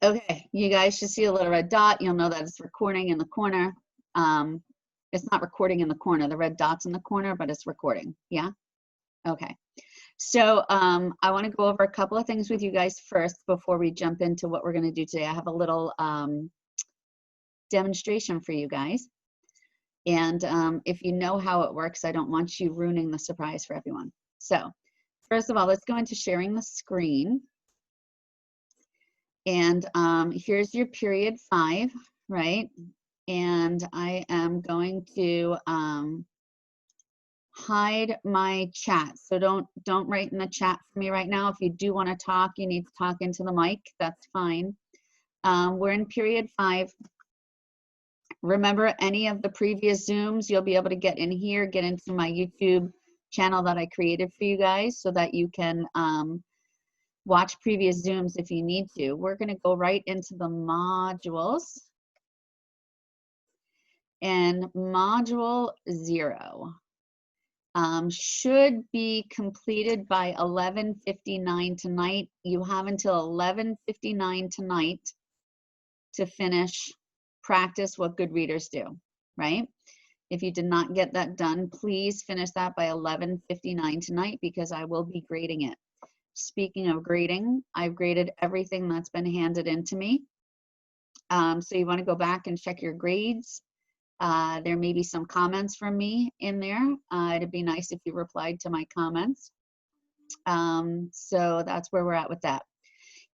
Okay, you guys should see a little red dot. You'll know that it's recording in the corner. It's not recording in the corner. The red dot's in the corner, but it's recording. Yeah? Okay. So I want to go over a couple of things with you guys first before we jump into what we're going to do today. I have a little demonstration for you guys. And if you know how it works, I don't want you ruining the surprise for everyone. So first of all, let's go into sharing the screen. And here's your period 5, right? And I am going to hide my chat. So don't write in the chat for me right now. If you do want to talk, you need to talk into the mic. That's fine. We're in period 5. Remember, any of the previous Zooms, you'll be able to get in here, get into my YouTube channel that I created for you guys so that you can watch previous Zooms if you need to. We're going to go right into the modules. And module 0 should be completed by 11:59 tonight. You have until 11:59 tonight to finish practice what good readers do, right? If you did not get that done, please finish that by 11:59 tonight because I will be grading it. Speaking of grading, I've graded everything that's been handed in to me. So you want to go back and check your grades. There may be some comments from me in there. It'd be nice if you replied to my comments. So that's where we're at with that.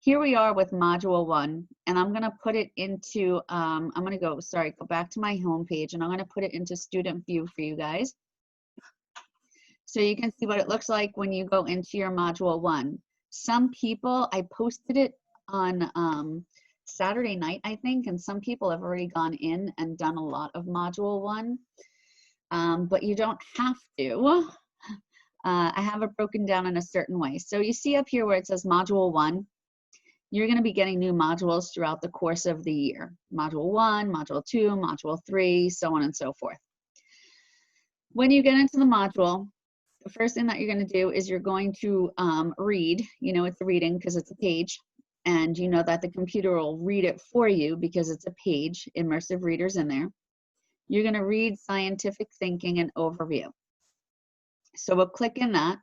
Here we are with module 1, and I'm going to put it into, I'm going to go back to my home page, and I'm going to put it into student view for you guys. So you can see what it looks like when you go into your module 1. Some people, I posted it on Saturday night, I think, and some people have already gone in and done a lot of module 1, but you don't have to. I have it broken down in a certain way. So you see up here where it says module 1, you're going to be getting new modules throughout the course of the year. Module 1, module 2, module 3, so on and so forth. When you get into the module, the first thing that you're going to do is you're going to read. You know it's a reading because it's a page, and you know that the computer will read it for you because it's a page, immersive readers in there. You're going to read Scientific Thinking and Overview. So we'll click in that.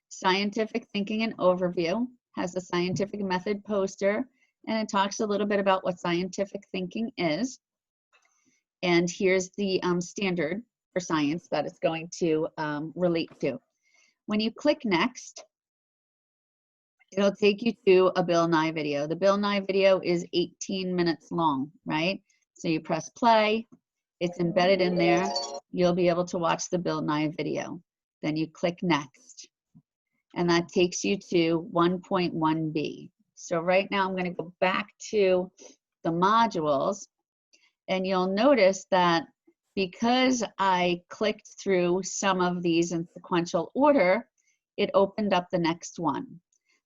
Scientific Thinking and Overview has the scientific method poster, and it talks a little bit about what scientific thinking is. And here's the standard for science that it's going to relate to. When you click next, it'll take you to a Bill Nye video. The Bill Nye video is 18 minutes long, right? So you press play, it's embedded in there. You'll be able to watch the Bill Nye video. Then you click next, and that takes you to 1.1b. So right now I'm going to go back to the modules, and you'll notice that because I clicked through some of these in sequential order, it opened up the next one.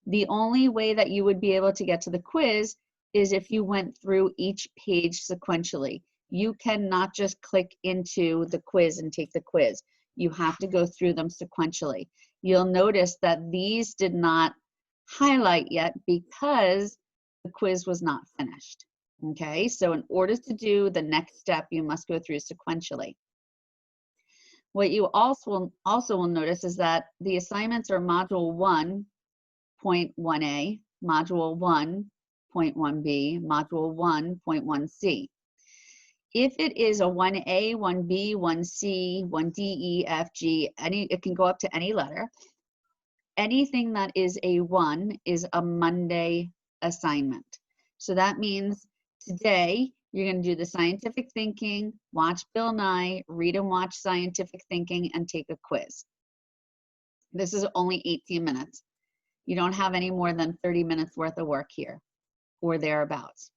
The only way that you would be able to get to the quiz is if you went through each page sequentially. You cannot just click into the quiz and take the quiz. You have to go through them sequentially. You'll notice that these did not highlight yet because the quiz was not finished. Okay, so in order to do the next step, you must go through sequentially. What you also will notice is that the assignments are module 1.1a, module 1.1b, module 1.1c. If it is a 1a, 1b, 1c, 1d, e, f, g, it can go up to any letter. Anything that is a 1 is a Monday assignment. So that means today, you're going to do the scientific thinking, watch Bill Nye, read and watch scientific thinking, and take a quiz. This is only 18 minutes. You don't have any more than 30 minutes worth of work here or thereabouts.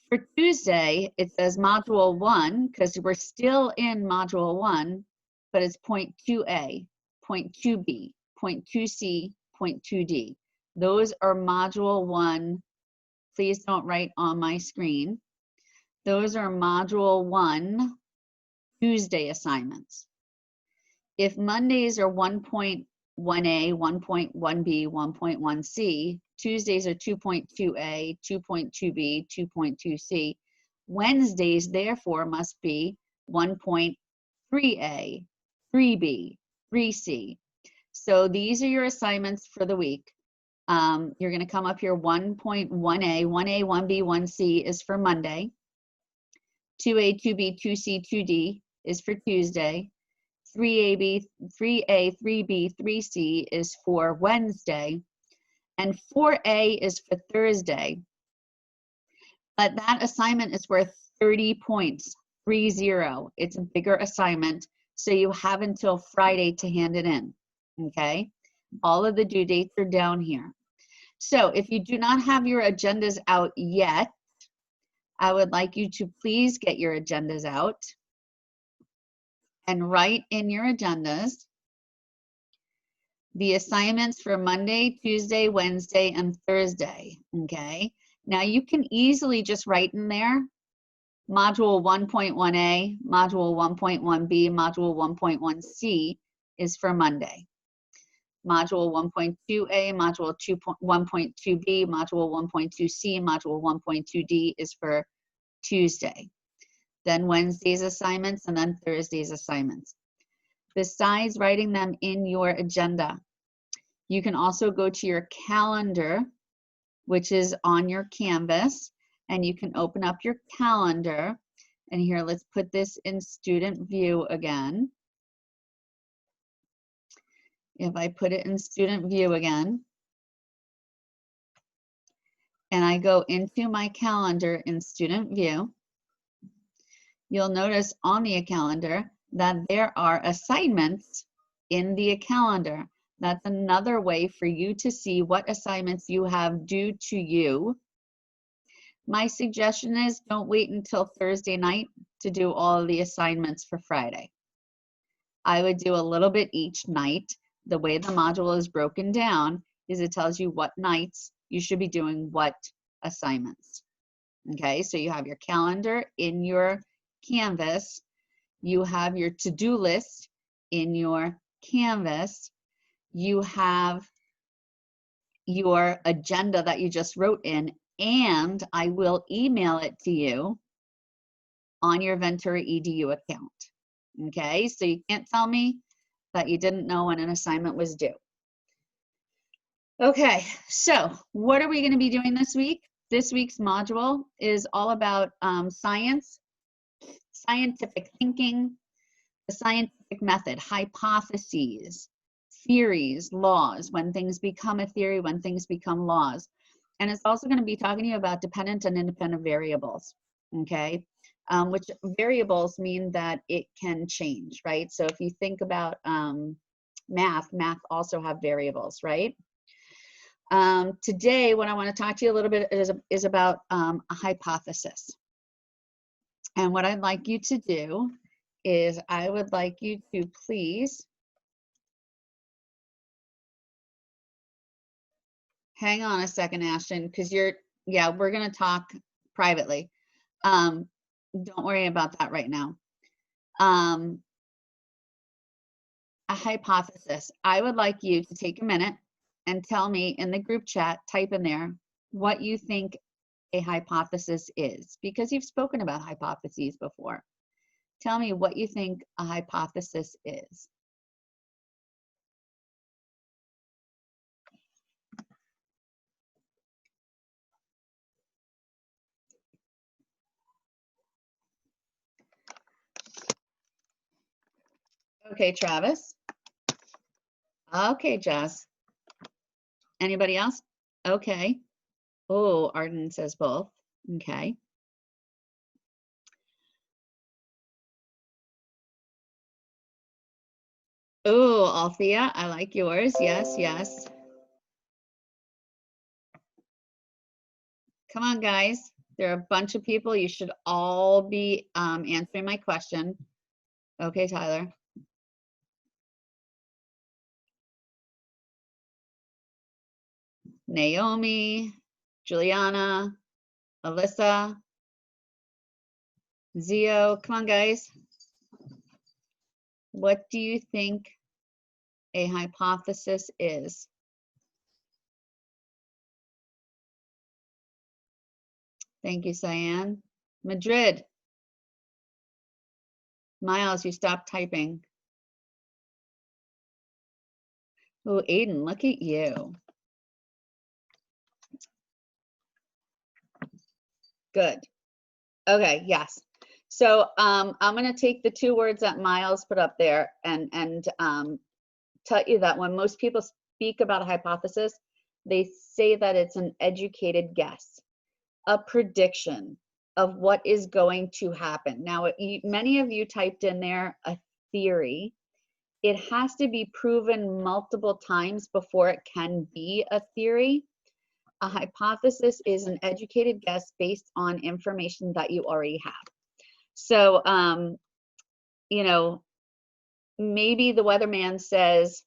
For Tuesday, it says module 1, because we're still in module 1, but it's point 2a, point 2b, point 2c, point 2d. Those are module 1. Please don't write on my screen. Those are module 1 Tuesday assignments. If Mondays are 1.1a, 1.1b, 1.1c, Tuesdays are 2.2a, 2.2b, 2.2c. Wednesdays, therefore, must be 1.3a, 3b, 3c. So these are your assignments for the week. You're going to come up here 1.1a, 1a, 1b, 1c is for Monday. 2a, 2b, 2c, 2d is for Tuesday. 3a, 3b, 3c is for Wednesday. And 4a is for Thursday. But that assignment is worth 30 points, 30. It's a bigger assignment, so you have until Friday to hand it in, okay? All of the due dates are down here. So if you do not have your agendas out yet, I would like you to please get your agendas out and write in your agendas the assignments for Monday, Tuesday, Wednesday, and Thursday, okay? Now you can easily just write in there module 1.1a, module 1.1b, module 1.1c is for Monday. Module 1.2a, module 1.2b, module 1.2c, module 1.2d is for Tuesday. Then Wednesday's assignments, and then Thursday's assignments. Besides writing them in your agenda, you can also go to your calendar, which is on your Canvas, and you can open up your calendar. And here, let's put this in student view again. If I put it in student view again, and I go into my calendar in student view, you'll notice on the calendar that there are assignments in the calendar. That's another way for you to see what assignments you have due to you. My suggestion is don't wait until Thursday night to do all of the assignments for Friday. I would do a little bit each night. The way the module is broken down is it tells you what nights you should be doing what assignments. Okay, so you have your calendar in your Canvas. You have your to-do list in your Canvas. You have your agenda that you just wrote in, and I will email it to you on your Ventura EDU account. Okay, so you can't tell me that you didn't know when an assignment was due. Okay, so what are we going to be doing this week? This week's module is all about science, scientific thinking, the scientific method, hypotheses, theories, laws, when things become a theory, when things become laws. And it's also going to be talking to you about dependent and independent variables, okay? Which variables mean that it can change, right? So if you think about math also have variables, right? Today, what I want to talk to you a little bit is about a hypothesis. And what I'd like you to do is I would like you to please hang on a second, Ashton, because we're going to talk privately. Don't worry about that right now. A hypothesis. I would like you to take a minute and tell me in the group chat, type in there what you think a hypothesis is, because you've spoken about hypotheses before. Tell me what you think a hypothesis is. Okay, Travis. Okay, Jess. Anybody else? Okay. Oh, Arden says both. Okay. Oh, Althea, I like yours. Yes, yes. Come on, guys. There are a bunch of people. You should all be answering my question. Okay, Tyler. Naomi, Juliana, Alyssa, Zio. Come on, guys. What do you think a hypothesis is? Thank you, Cyan. Madrid. Miles, you stopped typing. Oh, Aiden, look at you. Good. Okay, yes. So I'm going to take the 2 words that Miles put up there and tell you that when most people speak about a hypothesis, they say that it's an educated guess, a prediction of what is going to happen. Now, many of you typed in there a theory. It has to be proven multiple times before it can be a theory. A hypothesis is an educated guess based on information that you already have. So, you know, maybe the weatherman says,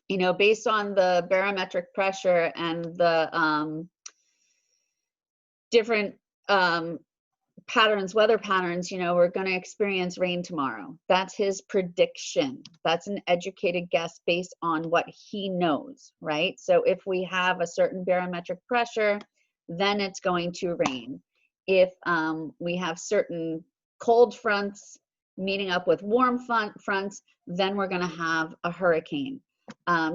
you know, based on the barometric pressure and the different patterns, weather patterns, you know, we're going to experience rain tomorrow. That's his prediction. That's an educated guess based on what he knows, right? So if we have a certain barometric pressure, then it's going to rain. If we have certain cold fronts meeting up with warm fronts, then we're going to have a hurricane.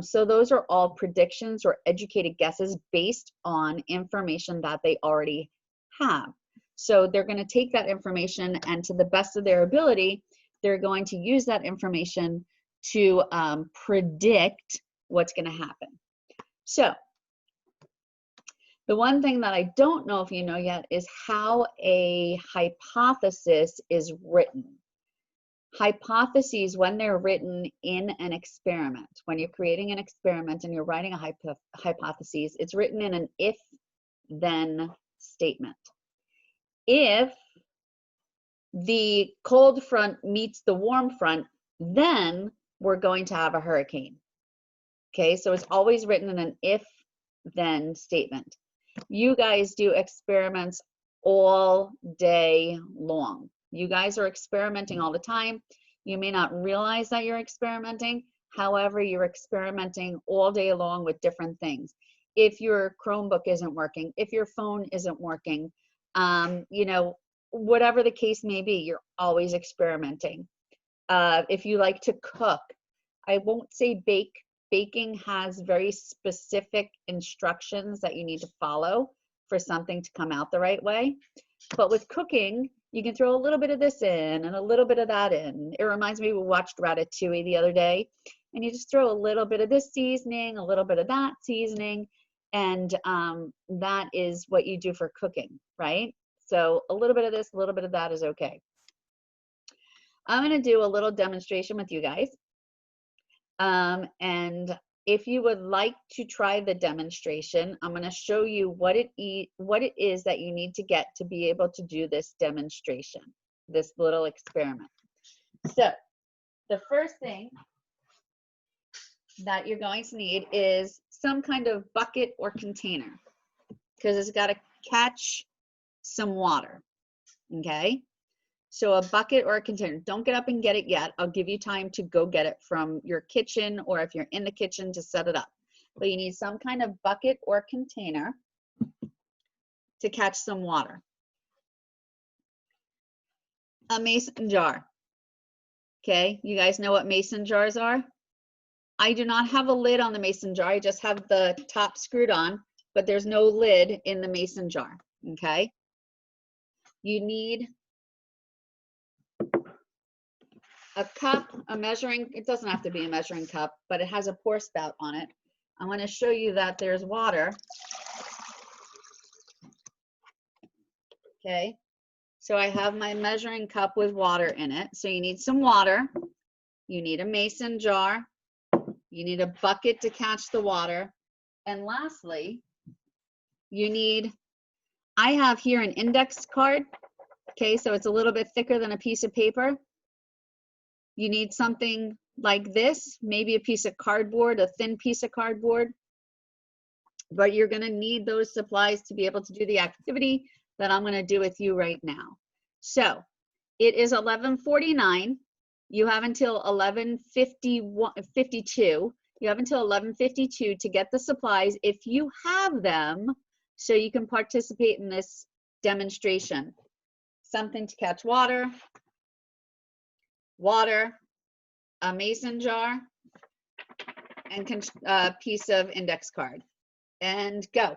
So those are all predictions or educated guesses based on information that they already have. So they're going to take that information and to the best of their ability, they're going to use that information to predict what's going to happen. So the one thing that I don't know if you know yet is how a hypothesis is written. Hypotheses, when they're written in an experiment, when you're creating an experiment and you're writing a hypothesis, it's written in an if-then statement. If the cold front meets the warm front, then we're going to have a hurricane. Okay, so it's always written in an if-then statement. You guys do experiments all day long. You guys are experimenting all the time. You may not realize that you're experimenting. However, you're experimenting all day long with different things. If your Chromebook isn't working, if your phone isn't working, you know, whatever the case may be, you're always experimenting. If you like to cook, I won't say bake. Baking has very specific instructions that you need to follow for something to come out the right way. But with cooking, you can throw a little bit of this in and a little bit of that in. It reminds me, we watched Ratatouille the other day, and you just throw a little bit of this seasoning, a little bit of that seasoning, and that is what you do for cooking, right? So a little bit of this, a little bit of that is okay. I'm going to do a little demonstration with you guys. And if you would like to try the demonstration, I'm going to show you what it is that you need to get to be able to do this demonstration, this little experiment. So the first thing that you're going to need is some kind of bucket or container, because it's got to catch some water, okay? So a bucket or a container. Don't get up and get it yet. I'll give you time to go get it from your kitchen, or if you're in the kitchen, to set it up. But you need some kind of bucket or container to catch some water. A mason jar. Okay, you guys know what mason jars are? I do not have a lid on the mason jar. I just have the top screwed on, but there's no lid in the mason jar, okay? You need a cup, a measuring, it doesn't have to be a measuring cup, but it has a pour spout on it. I'm going to show you that there's water. Okay, so I have my measuring cup with water in it. So you need some water, you need a mason jar, you need a bucket to catch the water, and lastly, you need, I have here an index card. Okay, so it's a little bit thicker than a piece of paper. You need something like this, maybe a piece of cardboard, a thin piece of cardboard. But you're going to need those supplies to be able to do the activity that I'm going to do with you right now. So it is 11:49. You have until 11:52. You have until 11:52 to get the supplies if you have them, so you can participate in this demonstration. Something to catch water, water, a mason jar, and a piece of index card. And go.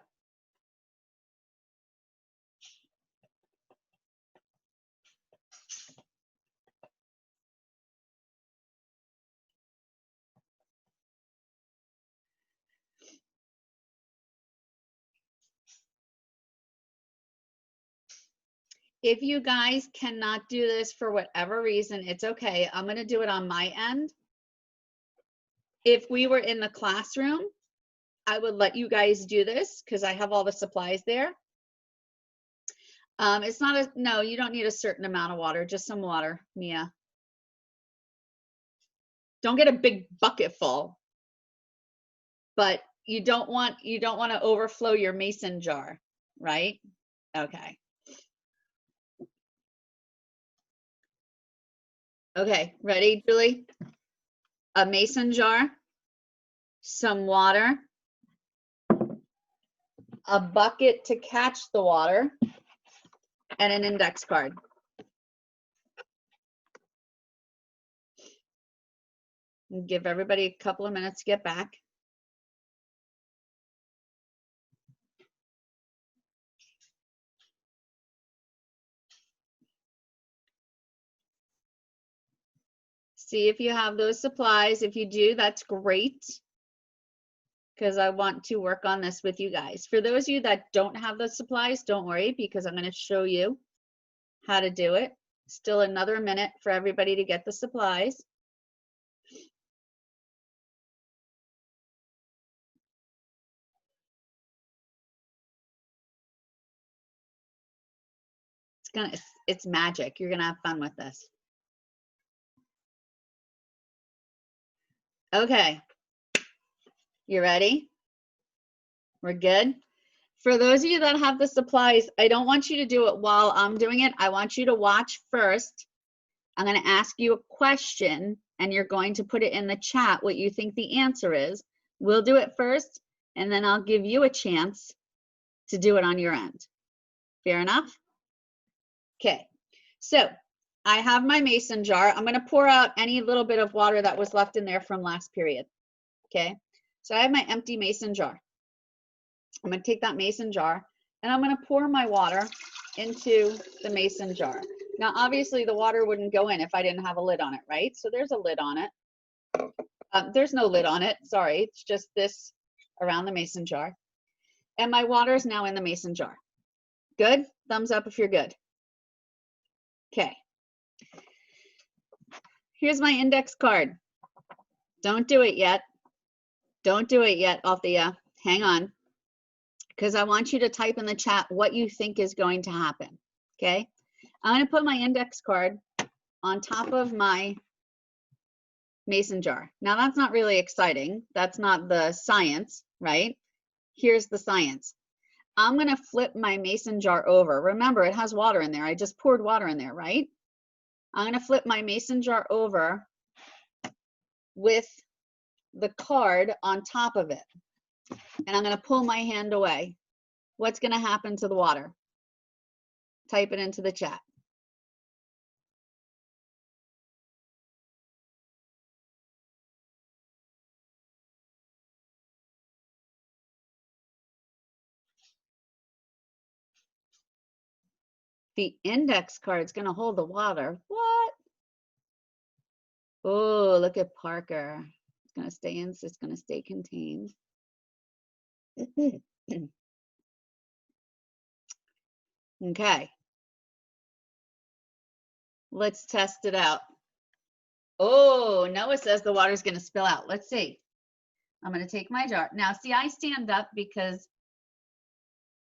If you guys cannot do this for whatever reason, it's okay. I'm going to do it on my end. If we were in the classroom, I would let you guys do this because I have all the supplies there. It's not a, no, you don't need a certain amount of water, just some water, Mia. Don't get a big bucket full, but you don't want to overflow your mason jar, right? Okay. Okay, ready, Julie? A mason jar, some water, a bucket to catch the water, and an index card. Give everybody a couple of minutes to get back. See if you have those supplies. If you do, that's great, because I want to work on this with you guys. For those of you that don't have the supplies, don't worry, because I'm going to show you how to do it. Still another minute for everybody to get the supplies. It's magic. You're gonna have fun with this. Okay, you ready? We're good. For those of you that have the supplies, I don't want you to do it while I'm doing it. I want you to watch first. I'm going to ask you a question and you're going to put it in the chat what you think the answer is. We'll do it first and then I'll give you a chance to do it on your end. Fair enough? Okay, so I have my mason jar. I'm going to pour out any little bit of water that was left in there from last period. Okay, so I have my empty mason jar. I'm going to take that mason jar and I'm going to pour my water into the mason jar. Now, obviously, the water wouldn't go in if I didn't have a lid on it, right? So there's a lid on it. There's no lid on it. Sorry, it's just this around the mason jar. And my water is now in the mason jar. Good? Thumbs up if you're good. Okay. Here's my index card. Don't do it yet. Don't do it yet, Althea. Hang on. Because I want you to type in the chat what you think is going to happen. Okay? I'm going to put my index card on top of my mason jar. Now, that's not really exciting. That's not the science, right? Here's the science. I'm going to flip my mason jar over. Remember, it has water in there. I just poured water in there, right? I'm going to flip my mason jar over with the card on top of it. And I'm going to pull my hand away. What's going to happen to the water? Type it into the chat. The index card is going to hold the water. What? Oh, look at Parker. It's going to stay in, it's going to stay contained. Okay. Let's test it out. Oh, Noah says the water's going to spill out. Let's see. I'm going to take my jar. Now, see, I stand up because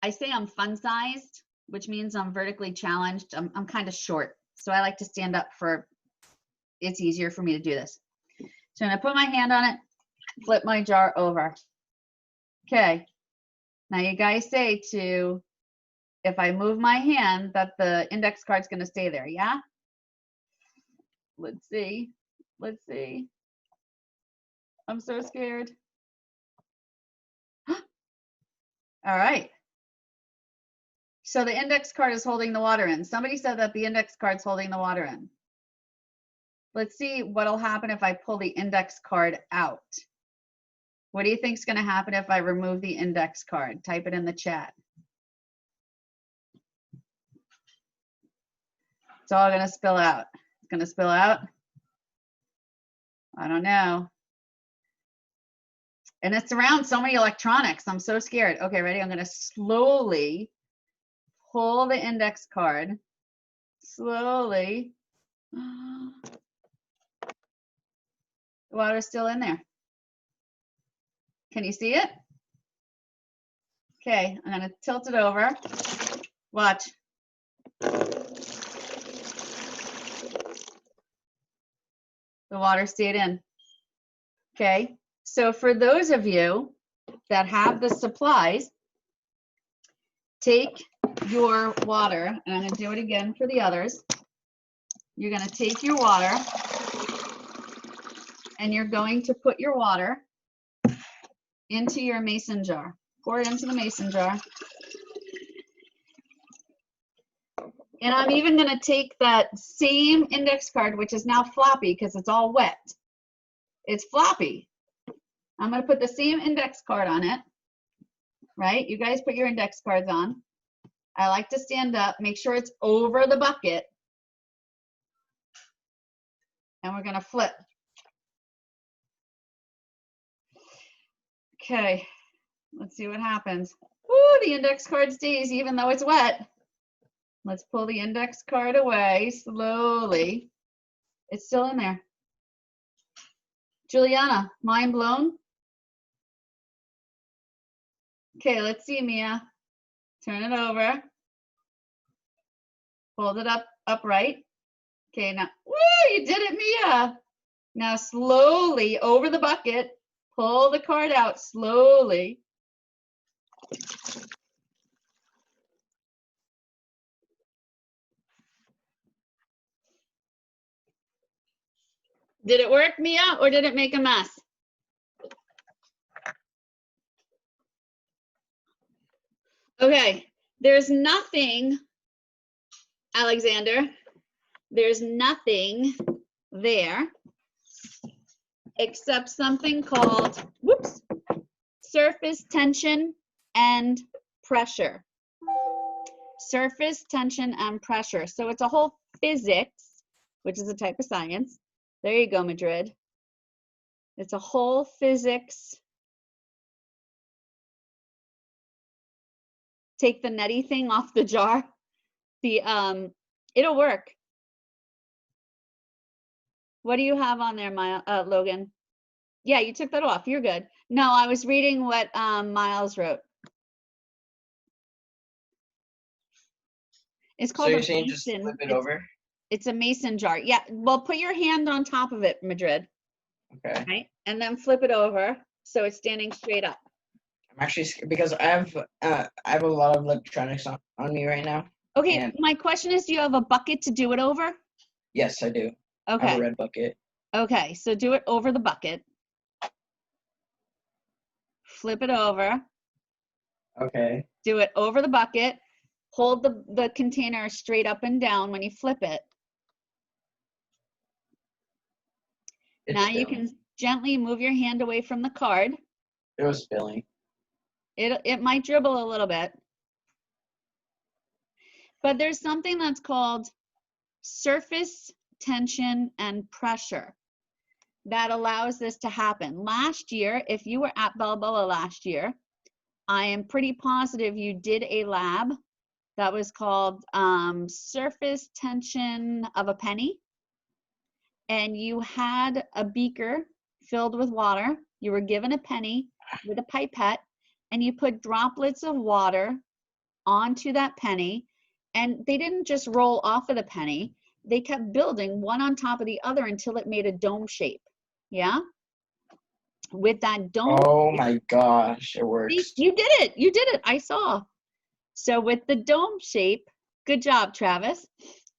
I say I'm fun-sized, which means I'm vertically challenged. I'm kind of short. So I like to stand up for, it's easier for me to do this. So I'm going to put my hand on it, flip my jar over. Okay. Now you guys say to, if I move my hand, that the index card's going to stay there, yeah? Let's see. Let's see. I'm so scared. All right. So the index card is holding the water in. Somebody said that the index card's holding the water in. Let's see what'll happen if I pull the index card out. What do you think is going to happen if I remove the index card? Type it in the chat. It's all going to spill out. It's going to spill out. I don't know. And it's around so many electronics. I'm so scared. Okay, ready? I'm going to slowly pull the index card. Slowly. The water's still in there. Can you see it? Okay, I'm going to tilt it over. Watch. The water stayed in. Okay, so for those of you that have the supplies, take your water, and I'm going to do it again for the others. You're going to take your water, and you're going to put your water into your mason jar. Pour it into the mason jar. And I'm even going to take that same index card, which is now floppy because it's all wet. It's floppy. I'm going to put the same index card on it, right? You guys put your index cards on. I like to stand up, make sure it's over the bucket. And we're going to flip. Okay, let's see what happens. Ooh, the index card stays even though it's wet. Let's pull the index card away slowly. It's still in there. Juliana, mind blown? Okay, let's see, Mia. Turn it over. Hold it up upright. Okay, now, woo, you did it, Mia. Now slowly over the bucket, pull the card out slowly. Did it work, Mia, or did it make a mess? Okay, there's nothing, Alexander, there's nothing there except something called, whoops, surface tension and pressure. Surface tension and pressure. So it's a whole physics, which is a type of science. There you go, Madrid. It's a whole physics. Take the nutty thing off the jar. It'll work. What do you have on there, Logan? Yeah, you took that off. You're good. No, I was reading what Miles wrote. It's called so you're a saying mason. Just flip it over? It's a mason jar. Yeah, well, put your hand on top of it, Madrid. Okay. Right? And then flip it over so it's standing straight up. I'm actually scared because I have a lot of electronics on me right now. Okay, and my question is, do you have a bucket to do it over? yes, I do. Okay. I have a red bucket. Okay, so do it over the bucket. Flip it over. Okay. Do it over the bucket. Hold the container straight up and down when you flip it. It's now spilling. You can gently move your hand away from the card. It was spilling. It might dribble a little bit. But there's something that's called surface tension and pressure that allows this to happen. Last year, if you were at Balboa last year, I am pretty positive you did a lab that was called surface tension of a penny. And you had a beaker filled with water. You were given a penny with a pipette, and you put droplets of water onto that penny. And they didn't just roll off of the penny. They kept building one on top of the other until it made a dome shape. Yeah? With that dome. Oh my gosh, it works. See, you did it. You did it. I saw. So with the dome shape, good job, Travis.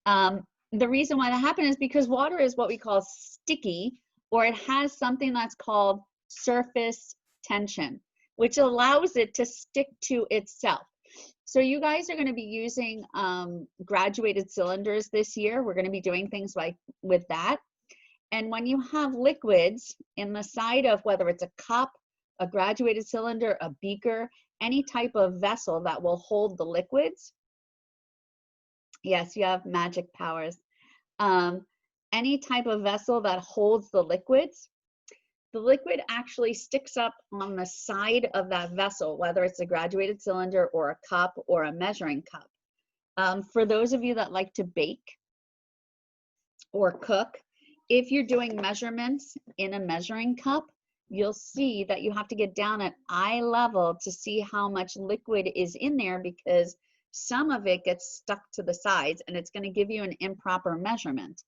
The reason why that happened is because water is what we call sticky, or it has something that's called surface tension, which allows it to stick to itself. So you guys are going to be using graduated cylinders this year. We're going to be doing things like with that. And when you have liquids in the side of whether it's a cup, a graduated cylinder, a beaker, any type of vessel that will hold the liquids. Yes, you have magic powers. Any type of vessel that holds the liquids, the liquid actually sticks up on the side of that vessel, whether it's a graduated cylinder or a cup or a measuring cup. For those of you that like to bake or cook, if you're doing measurements in a measuring cup, you'll see that you have to get down at eye level to see how much liquid is in there, because some of it gets stuck to the sides and it's going to give you an improper measurement.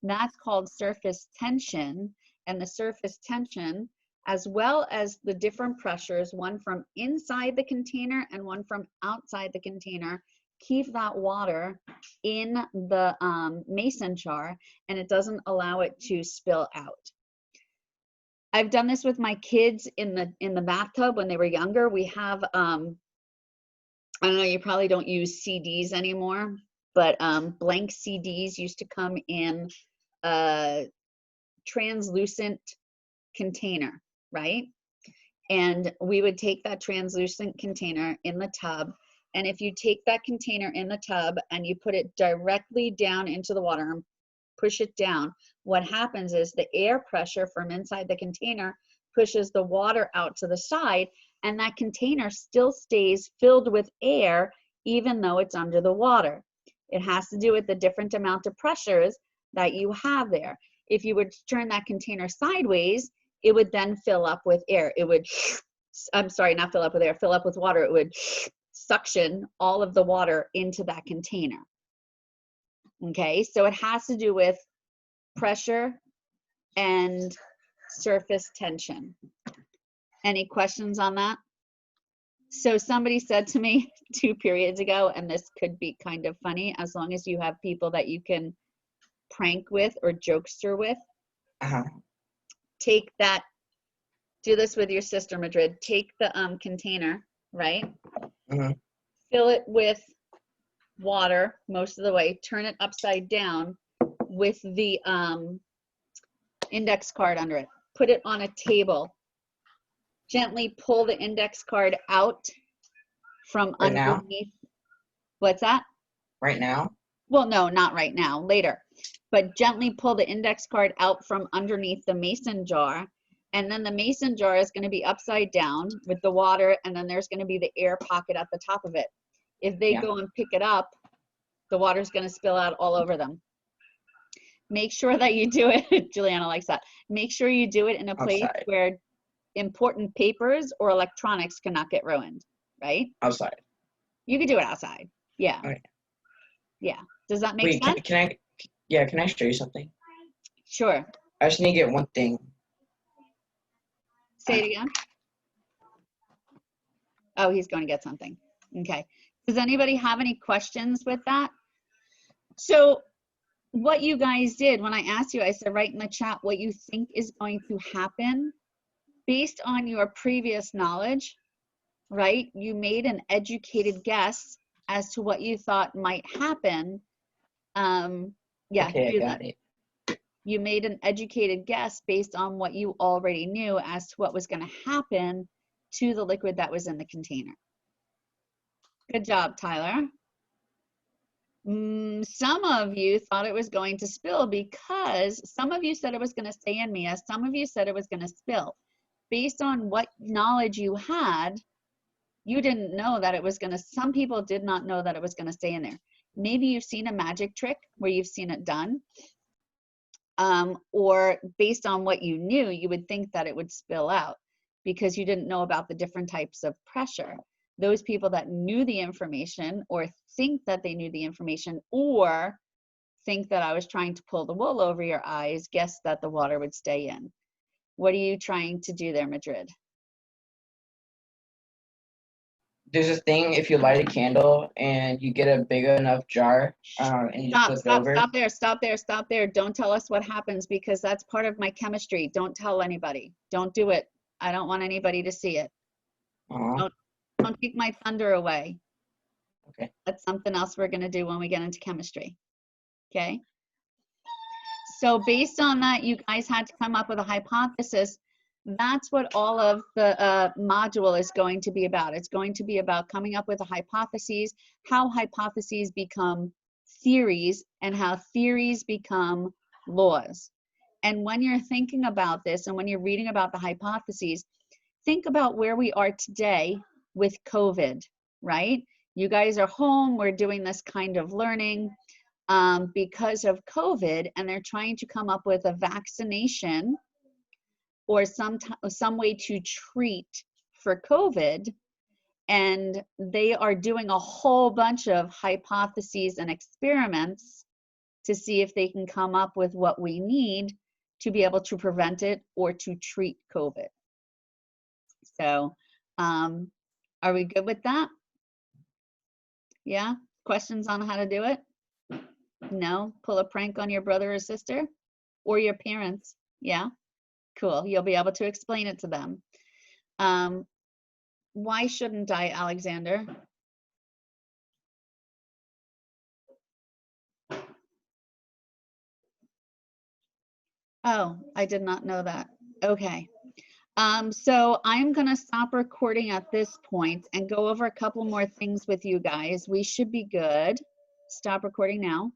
That's called surface tension. And the surface tension, as well as the different pressures, one from inside the container and one from outside the container, keep that water in the mason jar, and it doesn't allow it to spill out. I've done this with my kids in the bathtub when they were younger. We have I don't know, you probably don't use CDs anymore, but blank CDs used to come in a translucent container, right? And we would take that translucent container in the tub, and if you take that container in the tub and you put it directly down into the water and push it down, what happens is the air pressure from inside the container pushes the water out to the side, and that container still stays filled with air even though it's under the water. It has to do with the different amount of pressures that you have there. If you would turn that container sideways, it would then fill up with air. It would, I'm sorry, not fill up with air, fill up with water. It would suction all of the water into that container. Okay, so it has to do with pressure and surface tension. Any questions on that? So somebody said to me 2 periods ago, and this could be kind of funny, as long as you have people that you can prank with or jokester with. Take that, do this with your sister, Madrid. Take the container, right? Fill it with water most of the way, turn it upside down with the index card under it. Put it on a table. Gently pull the index card out from underneath. What's that? Right now? Well, no, not right now, later. But gently pull the index card out from underneath the mason jar. And then the mason jar is going to be upside down with the water, and then there's going to be the air pocket at the top of it. If they go and pick it up, the water's going to spill out all over them. Make sure that you do it. Juliana likes that. Make sure you do it in a place where important papers or electronics cannot get ruined, right? Outside. You could do it outside. Yeah. Okay. Yeah. Does that make sense? Can I show you something? Sure. I just need to get one thing. Say it again. Oh, he's going to get something. Okay. Does anybody have any questions with that? So what you guys did when I asked you, I said, write in the chat what you think is going to happen based on your previous knowledge, right? You made an educated guess as to what you thought might happen. Yeah, okay, I got it. You made an educated guess based on what you already knew as to what was going to happen to the liquid that was in the container. Good job, Tyler. Some of you thought it was going to spill because some of you said it was going to stay in Mia. Some of you said it was going to spill. Based on what knowledge you had, you didn't know that it was going to, some people did not know that it was going to stay in there. Maybe you've seen a magic trick where you've seen it done. Or based on what you knew, you would think that it would spill out because you didn't know about the different types of pressure. Those people that knew the information or think that they knew the information or think that I was trying to pull the wool over your eyes, guessed that the water would stay in. What are you trying to do there, Madrid? There's a thing, if you light a candle and you get a big enough jar and you just flip it over. Stop there. Don't tell us what happens because that's part of my chemistry. Don't tell anybody. Don't do it. I don't want anybody to see it. Don't take my thunder away. Okay. That's something else we're going to do when we get into chemistry. Okay. So based on that, you guys had to come up with a hypothesis. That's what all of the module is going to be about. It's going to be about coming up with a hypothesis, how hypotheses become theories, and how theories become laws. And when you're thinking about this and when you're reading about the hypotheses, think about where we are today with COVID, right? You guys are home, we're doing this kind of learning because of COVID, and they're trying to come up with a vaccination or some way to treat for COVID. And they are doing a whole bunch of hypotheses and experiments to see if they can come up with what we need to be able to prevent it or to treat COVID. So are we good with that? Yeah? Questions on how to do it? No? Pull a prank on your brother or sister? Or your parents? Yeah? Cool. You'll be able to explain it to them. Why shouldn't I, Alexander? Oh, I did not know that. Okay. So I'm going to stop recording at this point and go over a couple more things with you guys. We should be good. Stop recording now.